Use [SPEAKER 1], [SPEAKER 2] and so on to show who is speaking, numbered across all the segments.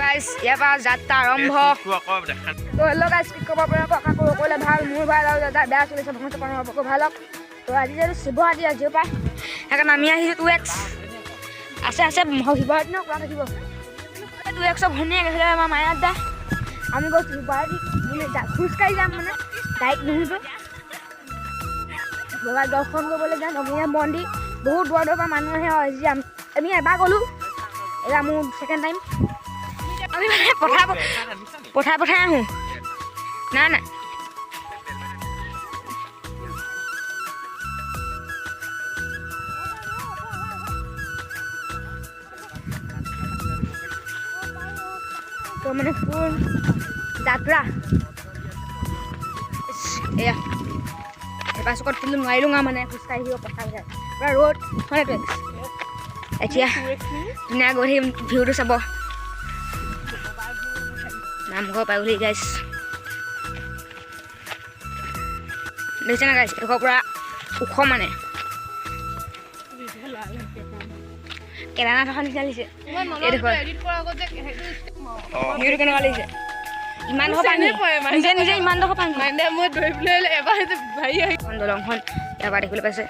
[SPEAKER 1] Guys ইয়াৰ পৰা যাত্ৰা আৰম্ভ। তো হেল্ল' গাইজ কি খবৰ আপোনালোকক আশা কৰোঁ সকলোৱে ভাল, মোৰ ভাল আৰু দাদা বেয়া চলিছে ভগৱান আপোনালোকক ভাল হওক। তো আজি যিহেতু আজিৰ পৰা সেইকাৰণে আমি আহিছোঁ 2x আছে শিৱৰাত্ৰি ন কোৱা থাকিব 2x ভনীয়ে গৈছিলে আমাৰ মায়ে আদা আমি গৈছোঁ শিৱৰাত্ৰি বুলি খোজকাঢ়ি যাম মানে ডাইৰেক্ট নুশুতো বাবা দৰ্শন কৰিবলৈ যাম অগ্নিনাভ মন্দিৰ। বহুত দূৰৰ পৰা মানুহ আহে আজি আমি এবাৰ গ'লোঁ এয়া মোৰ ছেকেণ্ড টাইম। আমি মানে পঠাই আহোঁ নাই তো মানে ফুল যাত্ৰা এয়া এবাৰ চকত কিন্তু নোৱাৰিলোঁ মানে খোজকাঢ়ি আহিব পথাৰ পূৰা ৰ'দ হয়তো এতিয়া ধুনীয়া গৈ সেই ভিউটো চাব নামঘৰ পাই বুলি গাইছ দেখিছে না গাইছ এডোখৰ পৰা ওখ মানে কেদাৰনাথ এখন নিচিনা লাগিছে এইডোখৰ ভিউটো কেনেকুৱা লাগিছে ইমান ডোখৰ পানী নিজে ইমান ডোখৰ পানী মই দৌৰিবলৈ এবাৰ দলংখন ইয়াৰ পৰা দেখিবলৈ পাইছে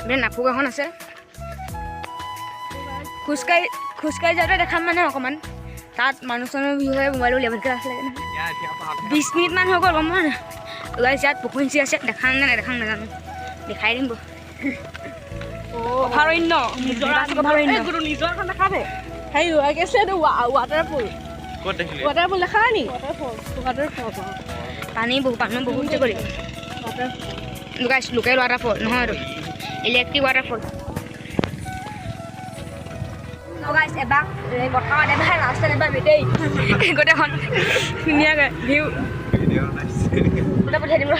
[SPEAKER 1] মই নাফুক এখন আছে খোজকাঢ়ি যাওঁতে দেখাম মানে অকণমান তাত মানুহ চানুহ ভিউ হয় মোবাইলো লেভেলকৈ আছিলে 20 মিনিটমান হৈ গ'ল গম পোৱা নাই ওলাইছে ইয়াত পুখুৰী আছে দেখাম নে নেদেখাম নাজানো দেখাই দিম অভয়াৰণ্য নিজৰখন দেখাব হেৰি কি আছিলে এইটো ৱাটাৰফল দেখা নি ৱাটাৰফল পানী বহুত কৰি লোকেল ৱাটাৰফল নহয় এইটো ইলেক্ট্ৰিক ৱাটাৰফল এবাৰ পথাৰত এবাৰ ৰাস্তাত এবাৰ বেটেই গোটেইখন ধুনীয়াকৈ ভিউ পঠিয়াই দিম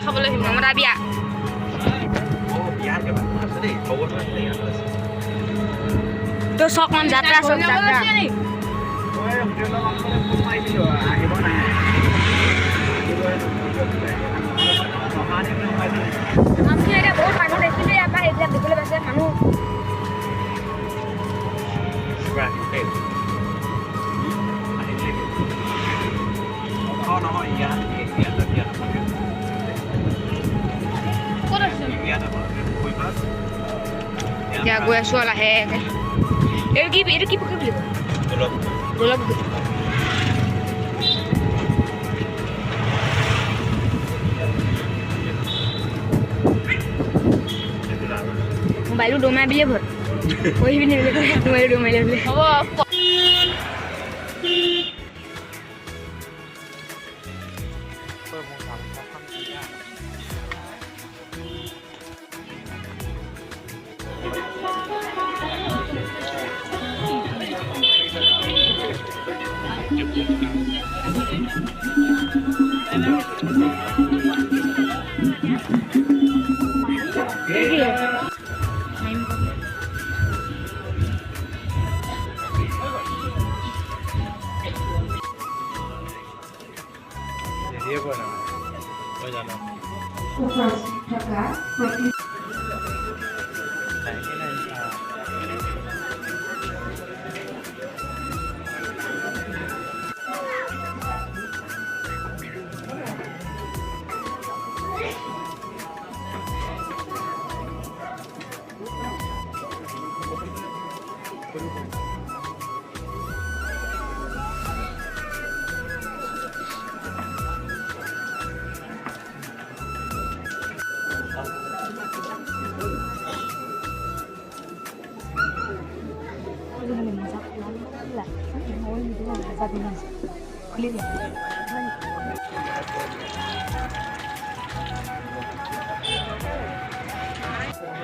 [SPEAKER 1] খাবলৈ মমতা বিয়া তো চক মান যাত্ৰা আমি এতিয়া বহুত মানুহ দেখিলে ইয়াৰ পৰা এইবিলাক দেখিবলৈ পাইছে মানুহ এতিয়া গৈ আছোঁ লাহেকৈ এইটো কি পুখুৰী বুলি কয় দৌল পুখুৰী মোবাইলটো দমাই বুলিয়ে ভয় পঢ়ি পিনি বুলি কয় মোবাইলটো দমাই বুলি হ'ব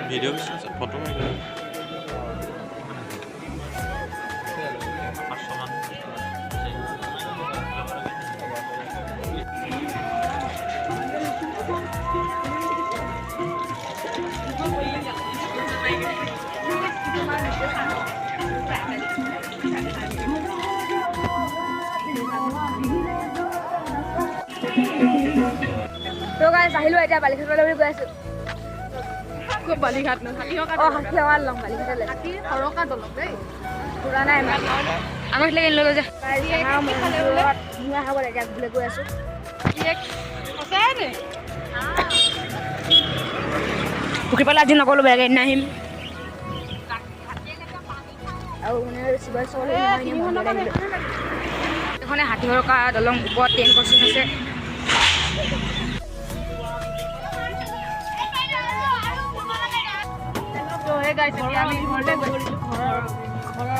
[SPEAKER 2] Video foto
[SPEAKER 1] তো গাইছ আহিলোঁ এতিয়া বালিঘাটলৈ বুলি গৈ আছোঁ
[SPEAKER 3] বালিঘাট
[SPEAKER 1] অঁ সাক্ষী আমাৰ লং বালিঘাটলৈ
[SPEAKER 3] সৰকা দলং দেই
[SPEAKER 1] ফুৰা নাই ইমান আমাৰ এইফালে লৈ যে ধুনীয়া খাব এতিয়া ঘূৰি গৈ আছোঁ পুখুৰী পালে আজি নক'লোঁ বেলেগ এদিন আহিম আৰু মানে শিৱসাগৰলৈ এইখনে হাতীহৰকা দলং ওপৰত ট্ৰেইন ক্ৰচিং আছে আমি ঘৰলৈ গৈছিলোঁ ঘৰৰ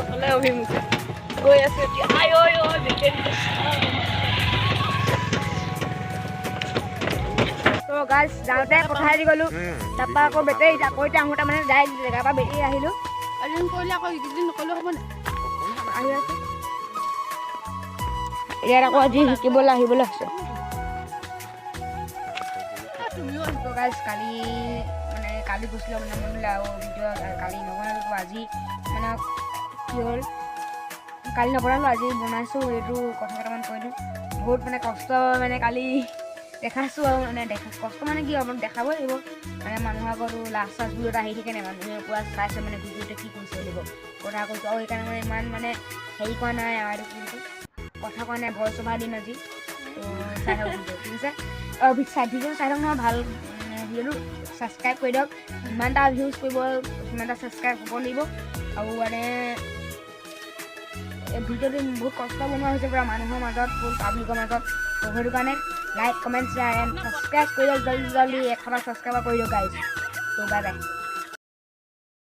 [SPEAKER 1] ফালে অভিমুখে গৈ আছোঁ এতিয়া তো গাছ যাওঁতে পঠাই দি গ'লোঁ তাৰপৰা আকৌ বেটেৰী আকৌ এতিয়া আহোঁতে মানে ডাইৰেক্ট জেগাৰ পৰা বেটেৰী আহিলোঁ
[SPEAKER 3] এদিন কৰিলে আকৌ ইকেইদিন নকৰিলেও হ'ব নাই
[SPEAKER 1] আহি আছোঁ ইয়াত আকৌ আজি শিকিবলৈ আহিবলৈ আছে গাইজ কালি মানে কালি গৈছিলোঁ মানে মন আৰু ভিডিঅ' কালি নবনালোঁ আজি মানে কি হ'ল কালি নবনালোঁ আজি বনাইছোঁ এইটো কথা কেইটামান কৈ দিওঁ বহুত মানে কষ্ট মানে কালি দেখাইছোঁ আৰু মানে কষ্ট মানে কি হ'ব দেখাবই লাগিব মানে মানুহৰ আগতো লাজ চাজ বুলি এটা আহি থাকে নাই মানুহে পূৰা চাইছে মানে ভিডিঅ'তে কি কৰিছে লাগিব কথা কৈছোঁ আৰু সেইকাৰণে মানে ইমান মানে হেৰি কৰা নাই আৰু এইটো কথা কোৱা নাই ভইচ অভাৰ দিম আজি তো চাই থাকক ভিডিঅ' ঠিক আছে ভিডিঅ' চাই থাকক নহয় ভাল ভিডিঅ'টো ছাবস্ক্ৰাইব কৰি দিয়ক ইমানটা ভিউজ কৰিব সিমানটা ছাবস্ক্ৰাইব হ'ব লাগিব আৰু মানে এই ভিডিঅ'টো বহুত কষ্ট বনোৱা হৈছে পূৰা মানুহৰ মাজত ফুল পাব্লিকৰ মাজত তো সেইটো কাৰণে like comment share and subscribe কৰি দিয়ক জল্দি জল্দি 100 ছাবস্ক্ৰাইবাৰ কৰি দিয়ক গাইজ তো বাই বাই